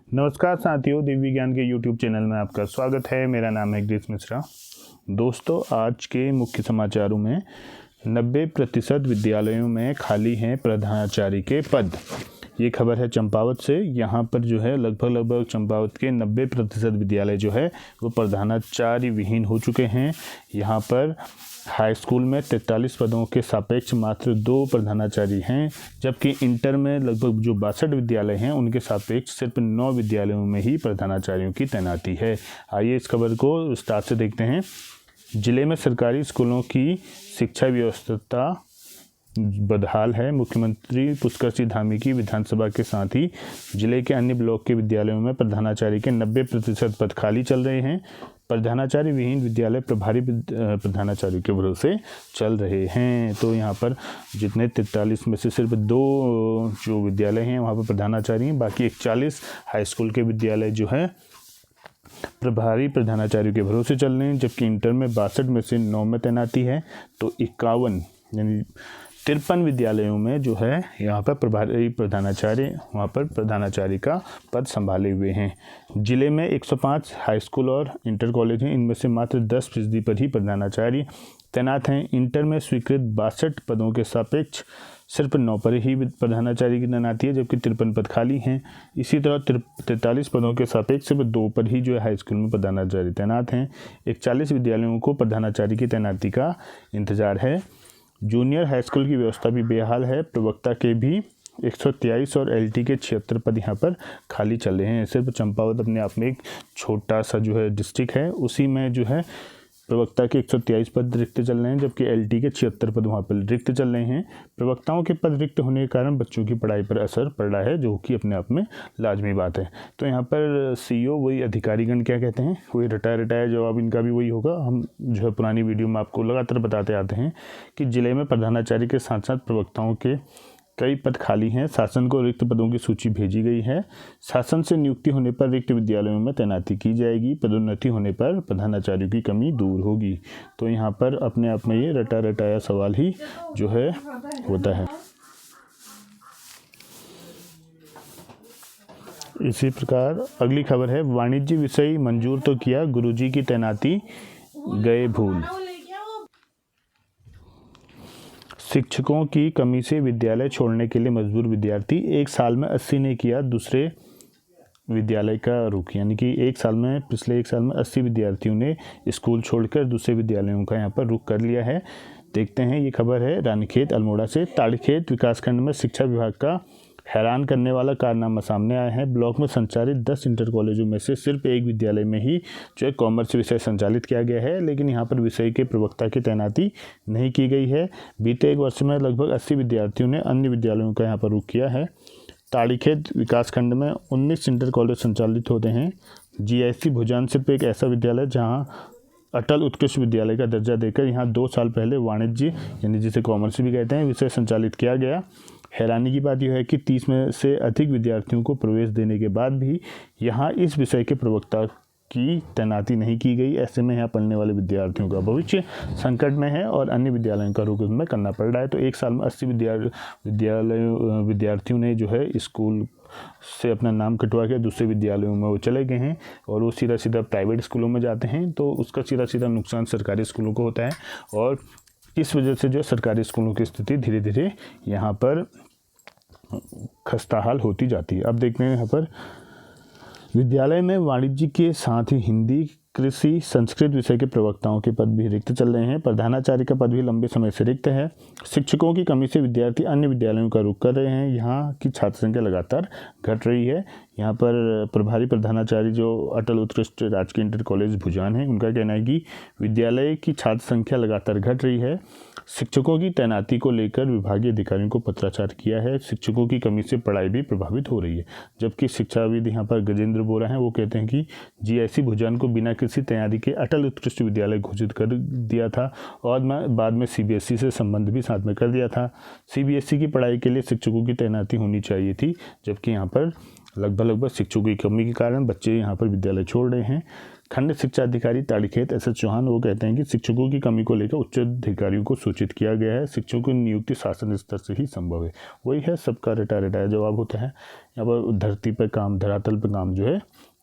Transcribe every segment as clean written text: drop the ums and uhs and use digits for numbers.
नमस्कार साथियों, दिव्य विज्ञान के YouTube चैनल में आपका स्वागत है। मेरा नाम है ग्रीस मिश्रा। दोस्तों, आज के मुख्य समाचारों में 90% विद्यालयों में खाली हैं प्रधानाचार्य के पद। ये खबर है चंपावत से। यहाँ पर जो है लगभग चंपावत के 90% विद्यालय जो है वो प्रधानाचार्य विहीन हो चुके हैं। यहाँ पर हाई स्कूल में 43 पदों के सापेक्ष मात्र 2 प्रधानाचार्य हैं, जबकि इंटर में लगभग जो 62 विद्यालय हैं उनके सापेक्ष सिर्फ 9 विद्यालयों में ही प्रधानाचार्यों की तैनाती है। आइए इस खबर को विस्तार से देखते हैं। जिले में सरकारी स्कूलों की शिक्षा व्यवस्था बदहाल है। मुख्यमंत्री पुष्कर सिंह धामी की विधानसभा के साथ ही जिले के अन्य ब्लॉक के विद्यालयों में प्रधानाचार्य के 90% पद खाली चल रहे हैं। प्रधानाचार्य विहीन विद्यालय प्रभारी प्रधानाचार्य के भरोसे चल रहे हैं। तो यहाँ पर जितने 43 में से सिर्फ 2 जो विद्यालय हैं वहाँ पर प्रधानाचार्य हैं, बाकी 41 हाई स्कूल के विद्यालय जो है प्रभारी प्रधानाचार्य के भरोसे चल रहे हैं। जबकि इंटर में 62 में से 9 में तैनाती है, तो 51 यानी 53 विद्यालयों में जो है यहाँ पर प्रभारी प्रधानाचार्य वहाँ पर प्रधानाचार्य का पद संभाले हुए हैं। जिले में 105 हाई स्कूल और इंटर कॉलेज हैं, इनमें से मात्र 10% पर ही प्रधानाचार्य तैनात हैं। इंटर में स्वीकृत 62 पदों के सापेक्ष सिर्फ 9 पर ही प्रधानाचार्य की तैनाती है, जबकि 53 पद खाली हैं। इसी तरह 43 पदों के सापेक्ष सिर्फ 2 पर ही जो है हाई स्कूल में प्रधानाचार्य तैनात हैं। 41 विद्यालयों को प्रधानाचार्य की तैनाती का इंतजार है। जूनियर हाई स्कूल की व्यवस्था भी बेहाल है। प्रवक्ता के भी 123 और एलटी के 76 पद यहाँ पर खाली चल रहे हैं। सिर्फ चंपावत अपने आप में एक छोटा सा जो है डिस्ट्रिक्ट है, उसी में जो है प्रवक्ता के 123 पद रिक्त चल रहे हैं, जबकि एलटी के 76 पद वहाँ पर रिक्त चल रहे हैं। प्रवक्ताओं के पद रिक्त होने के कारण बच्चों की पढ़ाई पर असर पड़ रहा है, जो कि अपने आप में लाजमी बात है। तो यहाँ पर सीईओ वही अधिकारीगण क्या कहते हैं, वही रटाया जवाब इनका भी वही होगा। हम जो है पुरानी वीडियो में आपको लगातार बताते आते हैं कि जिले में प्रधानाचार्य के साथ साथ प्रवक्ताओं के कई पद खाली हैं। शासन को रिक्त पदों की सूची भेजी गई है। शासन से नियुक्ति होने पर रिक्त विद्यालयों में तैनाती की जाएगी। पदोन्नति होने पर प्रधानाचार्यों की कमी दूर होगी। तो यहाँ पर अपने आप में ये रटाया सवाल ही जो है होता है। इसी प्रकार अगली खबर है, वाणिज्य विषय मंजूर तो किया, गुरुजी की तैनाती गए भूल। शिक्षकों की कमी से विद्यालय छोड़ने के लिए मजबूर विद्यार्थी। एक साल में 80 ने किया दूसरे विद्यालय का रुख, यानी कि पिछले एक साल में 80 विद्यार्थियों ने स्कूल छोड़कर दूसरे विद्यालयों का यहाँ पर रुख कर लिया है। देखते हैं, ये खबर है रानीखेत अल्मोड़ा से। ताड़ीखेत विकासखंड में शिक्षा विभाग का हैरान करने वाला कारनामा सामने आया है। ब्लॉक में संचालित 10 इंटर कॉलेजों में से सिर्फ एक विद्यालय में ही जो है कॉमर्स विषय संचालित किया गया है, लेकिन यहाँ पर विषय के प्रवक्ता की तैनाती नहीं की गई है। बीते एक वर्ष में लगभग 80 विद्यार्थियों ने अन्य विद्यालयों का यहाँ पर रुख किया है। ताड़ीखेत विकासखंड में 19 इंटर कॉलेज संचालित होते हैं। जीआईसी भुजान सिर्फ एक ऐसा विद्यालय जहाँ अटल उत्कृष्ट विद्यालय का दर्जा देकर यहाँ 2 साल पहले वाणिज्य यानी जिसे कॉमर्स भी कहते हैं विषय संचालित किया गया। हैरानी की बात यह है कि 30 में से अधिक विद्यार्थियों को प्रवेश देने के बाद भी यहाँ इस विषय के प्रवक्ता की तैनाती नहीं की गई। ऐसे में यहाँ पढ़ने वाले विद्यार्थियों का भविष्य संकट में है और अन्य विद्यालयों का रुख में करना पड़ रहा है। तो एक साल में 80 विद्यार्थियों ने जो है स्कूल से अपना नाम कटवा के दूसरे विद्यालयों में वो चले गए हैं और वो सीधा प्राइवेट स्कूलों में जाते हैं। तो उसका सीधा नुकसान सरकारी स्कूलों को होता है और इस वजह से जो सरकारी स्कूलों की स्थिति धीरे धीरे यहाँ पर खस्ताहाल होती जाती है। अब देखते हैं यहाँ पर विद्यालय में वाणिज्य के साथ ही हिंदी, कृषि, संस्कृत विषय के प्रवक्ताओं के पद भी रिक्त चल रहे हैं। प्रधानाचार्य का पद भी लंबे समय से रिक्त है। शिक्षकों की कमी से विद्यार्थी अन्य विद्यालयों का रुख कर रहे हैं। यहाँ की छात्र संख्या लगातार घट रही है। यहाँ पर प्रभारी प्रधानाचार्य जो अटल उत्कृष्ट राजकीय इंटर कॉलेज भुजान है, उनका कहना है कि विद्यालय की छात्र संख्या लगातार घट रही है। शिक्षकों की तैनाती को लेकर विभागीय अधिकारियों को पत्राचार किया है। शिक्षकों की कमी से पढ़ाई भी प्रभावित हो रही है। जबकि शिक्षाविद यहाँ पर गजेंद्र बोरा हैं, वो कहते हैं कि जीआईसी भुजान को बिना किसी तैयारी के अटल उत्कृष्ट विद्यालय घोषित कर दिया था और बाद में सीबीएसई से संबंध भी साथ में कर दिया था। सीबीएसई की पढ़ाई के लिए शिक्षकों की तैनाती होनी चाहिए थी, जबकि यहाँ पर लगभग शिक्षकों की कमी के कारण बच्चे यहाँ पर विद्यालय छोड़ रहे हैं। खंड शिक्षा अधिकारी ताड़ीखेत एस चौहान वो कहते हैं कि शिक्षकों की कमी को लेकर उच्च अधिकारियों को सूचित किया गया है। शिक्षकों की नियुक्ति शासन स्तर से ही संभव है। वही है, सबका रटाया जवाब होता है। यहाँ पर धरती पर काम, धरातल पर काम जो है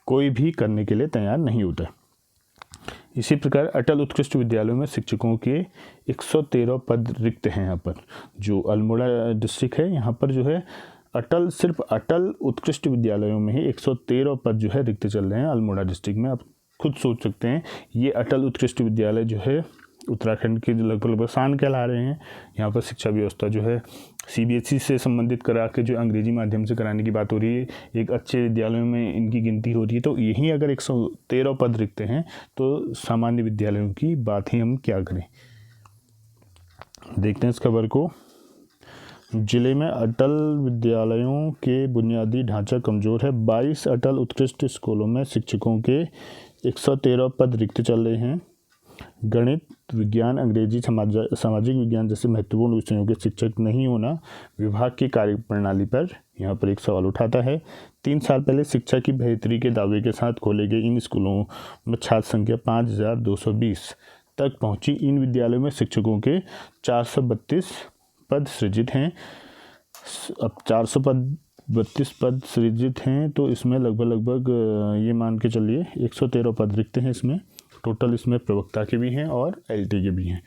कोई भी करने के लिए तैयार नहीं होता। इसी प्रकार अटल उत्कृष्ट विद्यालयों में शिक्षकों के 113 पद रिक्त हैं। यहाँ पर जो अल्मोड़ा डिस्ट्रिक्ट है, यहाँ पर जो है सिर्फ अटल उत्कृष्ट विद्यालयों में ही 113 पद जो है रिक्त चल रहे हैं अल्मोड़ा डिस्ट्रिक्ट में। आप खुद सोच सकते हैं, ये अटल उत्कृष्ट विद्यालय जो है उत्तराखंड के जो लगभग शान कहला रहे हैं। यहाँ पर शिक्षा व्यवस्था जो है CBSE से संबंधित करा के जो अंग्रेजी माध्यम से कराने की बात हो रही है, एक अच्छे विद्यालयों में इनकी गिनती हो रही है। तो यहीं अगर 113 पद रिक्त हैं तो सामान्य विद्यालयों की बात ही हम क्या करें। देखते हैं इस खबर को। जिले में अटल विद्यालयों के बुनियादी ढांचा कमज़ोर है। 22 अटल उत्कृष्ट स्कूलों में शिक्षकों के 113 पद रिक्त चल रहे हैं। गणित, विज्ञान, अंग्रेजी, सामाजिक विज्ञान जैसे महत्वपूर्ण विषयों के शिक्षक नहीं होना विभाग की कार्यप्रणाली पर यहाँ पर एक सवाल उठाता है। 3 साल पहले शिक्षा की बेहतरी के दावे के साथ खोले गए इन स्कूलों में छात्र संख्या 5220 तक पहुँची। इन विद्यालयों में शिक्षकों के 432 पद सृजित हैं। अब 432 पद सृजित हैं तो इसमें लगभग ये मान के चलिए 113 पद रिक्त हैं। इसमें टोटल इसमें प्रवक्ता के भी हैं और LT के भी हैं।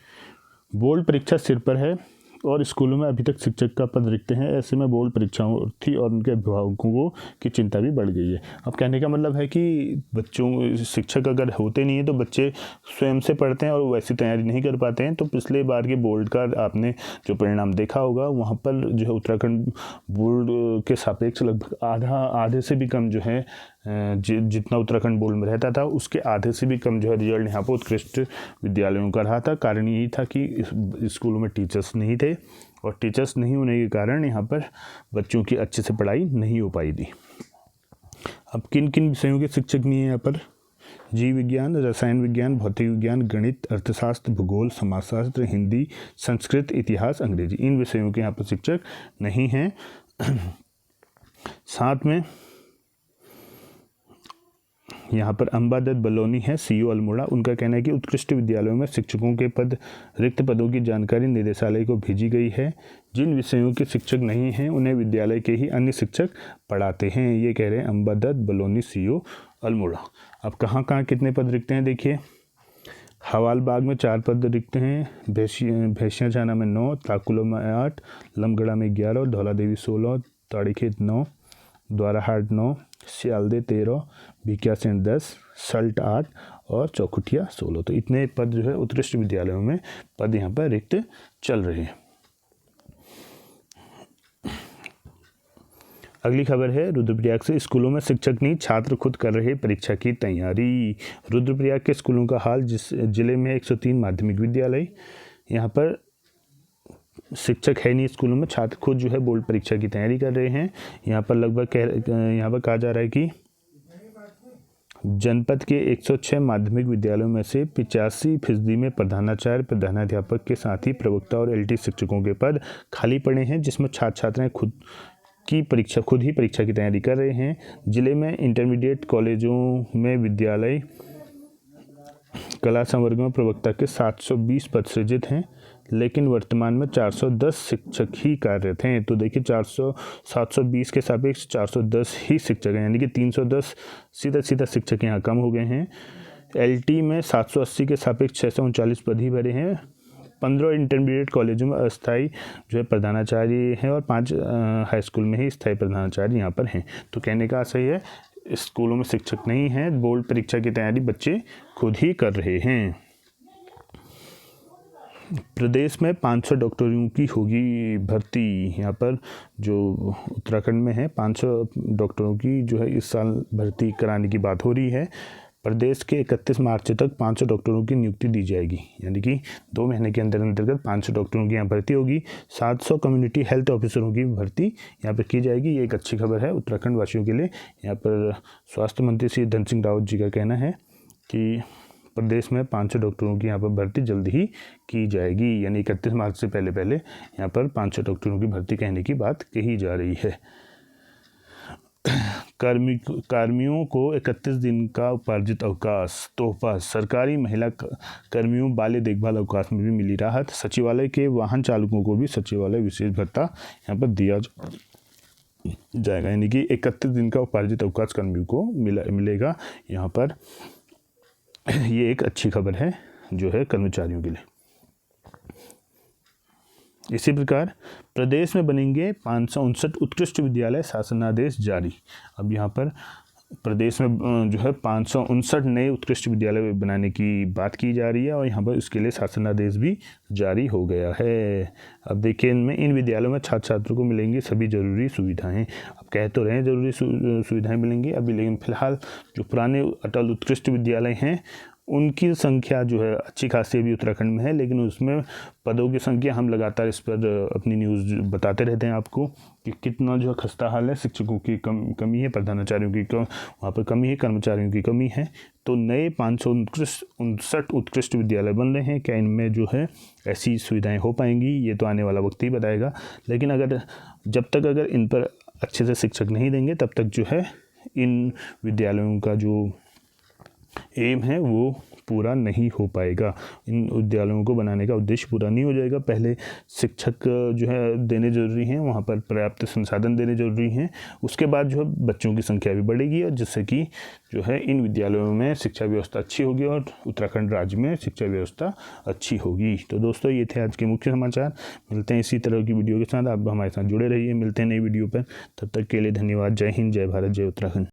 बोर्ड परीक्षा सिर पर है और स्कूलों में अभी तक शिक्षक का पद रिक्त हैं। ऐसे में बोर्ड परीक्षाओं थी और उनके अभिभावकों की चिंता भी बढ़ गई है। अब कहने का मतलब है कि बच्चों शिक्षक अगर होते नहीं हैं तो बच्चे स्वयं से पढ़ते हैं और वैसी तैयारी नहीं कर पाते हैं। तो पिछले बार के बोर्ड का आपने जो परिणाम देखा होगा, वहाँ पर जो है उत्तराखंड बोर्ड के सापेक्ष लगभग आधे से भी कम जो है जितना उत्तराखंड बोर्ड में रहता था उसके आधे से भी कम जो है रिजल्ट यहाँ पर उत्कृष्ट विद्यालयों का रहा था। कारण यही था कि स्कूलों में टीचर्स नहीं थे और टीचर्स नहीं होने के कारण यहाँ पर बच्चों की अच्छे से पढ़ाई नहीं हो पाई थी। अब किन किन विषयों के शिक्षक नहीं हैं यहाँ पर? जीव विज्ञान, रसायन विज्ञान, भौतिक विज्ञान, गणित, अर्थशास्त्र, भूगोल, समाजशास्त्र, हिंदी, संस्कृत, इतिहास, अंग्रेजी, इन विषयों के यहाँ पर शिक्षक नहीं हैं। साथ में यहाँ पर अंबादत्त बलौनी है, CO अल्मोड़ा। उनका कहना है कि उत्कृष्ट विद्यालयों में शिक्षकों के रिक्त पदों की जानकारी निदेशालय को भेजी गई है। जिन विषयों के शिक्षक नहीं हैं उन्हें विद्यालय के ही अन्य शिक्षक पढ़ाते हैं। ये कह रहे हैं अंबादत्त बलौनी, CO अल्मोड़ा। अब कहाँ कितने पद रिक्त हैं देखिए। हवालबाग में 4 पद रिक्त हैं, भैंसिया छाना में 9, ताकुलो में 8, लमगढ़ा में 11, धौला देवी 16, ताड़ीखेत 9, द्वाराहाट 9, सियालदे 13, भिकियासेन 10, सल्ट 8 और चौखुटिया 16। तो इतने पद जो है उत्कृष्ट विद्यालयों में पद यहाँ पर रिक्त चल रहे हैं। अगली खबर है रुद्रप्रयाग से। स्कूलों में शिक्षक नहीं, छात्र खुद कर रहे परीक्षा की तैयारी। रुद्रप्रयाग के स्कूलों का हाल। जिस जिले में 103 माध्यमिक विद्यालय, यहाँ पर शिक्षक है नहीं स्कूलों में, छात्र खुद जो है बोर्ड परीक्षा की तैयारी कर रहे हैं। यहाँ पर यहाँ पर कहा जा रहा है कि जनपद के 106 माध्यमिक विद्यालयों में से 85% में प्रधानाचार्य, प्रधानाध्यापक के साथ ही प्रवक्ता और LT शिक्षकों के पद खाली पड़े हैं, जिसमें छात्र छात्राएं खुद ही परीक्षा की तैयारी कर रहे हैं। जिले में इंटरमीडिएट कॉलेजों में विद्यालय कला संवर्ग में प्रवक्ता के 720 पद सृजित हैं, लेकिन वर्तमान में 410 शिक्षक ही कार्यरत हैं। तो देखिए 720 के सापेक्ष 410 ही शिक्षक हैं, यानी कि 310 सीधा शिक्षक यहाँ कम हो गए हैं। LT में 780 के सापेक्ष 639 पद ही भरे हैं। 15 इंटरमीडिएट कॉलेजों में अस्थायी जो है प्रधानाचार्य हैं और 5 हाई स्कूल में ही स्थायी प्रधानाचार्य यहाँ पर हैं। तो कहने का सही है, स्कूलों में शिक्षक नहीं हैं, बोर्ड परीक्षा की तैयारी बच्चे खुद ही कर रहे हैं। प्रदेश में 500 डॉक्टरों की होगी भर्ती। यहाँ पर जो उत्तराखंड में है 500 डॉक्टरों की जो है इस साल भर्ती कराने की बात हो रही है। प्रदेश के 31 मार्च तक 500 डॉक्टरों की नियुक्ति दी जाएगी, यानी कि 2 महीने के अंतर्गत 500 डॉक्टरों की यहाँ भर्ती होगी। 700 कम्युनिटी हेल्थ ऑफिसरों की भर्ती यहाँ पर की जाएगी। ये एक अच्छी खबर है उत्तराखंड वासियों के लिए। यहाँ पर स्वास्थ्य मंत्री श्री धन सिंह रावत जी का कहना है कि प्रदेश में 500 डॉक्टरों की यहाँ पर भर्ती जल्द ही की जाएगी, यानी 31 मार्च से पहले यहाँ पर 500 डॉक्टरों की भर्ती कहने की बात कही जा रही है। कर्मियों को 31 दिन का उपार्जित अवकाश तोहफा। सरकारी महिला कर्मियों बाल्य देखभाल अवकाश में भी मिली राहत। सचिवालय के वाहन चालकों को भी सचिवालय विशेष भत्ता यहाँ पर दिया जाएगा, यानी कि 31 दिन का उपार्जित अवकाश कर्मियों को मिलेगा यहाँ पर। ये एक अच्छी खबर है जो है कर्मचारियों के लिए। इसी प्रकार प्रदेश में बनेंगे 559 उत्कृष्ट विद्यालय, शासनादेश जारी। अब यहाँ पर प्रदेश में जो है 559 नए उत्कृष्ट विद्यालय बनाने की बात की जा रही है और यहाँ पर इसके लिए शासनादेश भी जारी हो गया है। अब देखिए इनमें इन विद्यालयों में छात्र छात्रों को मिलेंगी सभी जरूरी सुविधाएं। अब कह तो रहे हैं जरूरी सुविधाएं मिलेंगी अभी, लेकिन फिलहाल जो पुराने अटल उत्कृष्ट विद्यालय हैं उनकी संख्या जो है अच्छी खासी भी उत्तराखंड में है, लेकिन उसमें पदों की संख्या हम लगातार इस पर अपनी न्यूज़ बताते रहते हैं आपको कि कितना जो है खस्ता हाल है। शिक्षकों की कमी है, प्रधानाचार्यों की वहाँ पर कमी है, कर्मचारियों की कमी है। तो नए 559 उत्कृष्ट विद्यालय बन रहे हैं। क्या इनमें जो है ऐसी सुविधाएँ हो पाएंगी, ये तो आने वाला वक्त ही बताएगा। लेकिन जब तक अगर इन पर अच्छे से शिक्षक नहीं देंगे तब तक जो है इन विद्यालयों का जो एम है वो पूरा नहीं हो पाएगा। इन विद्यालयों को बनाने का उद्देश्य पूरा नहीं हो जाएगा। पहले शिक्षक जो है देने ज़रूरी हैं, वहाँ पर पर्याप्त संसाधन देने ज़रूरी हैं। उसके बाद जो है बच्चों की संख्या भी बढ़ेगी और जिससे कि जो है इन विद्यालयों में शिक्षा व्यवस्था अच्छी होगी और उत्तराखंड राज्य में शिक्षा व्यवस्था अच्छी होगी। तो दोस्तों ये थे आज के मुख्य समाचार। मिलते हैं इसी तरह की वीडियो के साथ, आप हमारे साथ जुड़े रहिए। मिलते हैं नई वीडियो पर, तब तक के लिए धन्यवाद। जय हिंद, जय भारत, जय उत्तराखंड।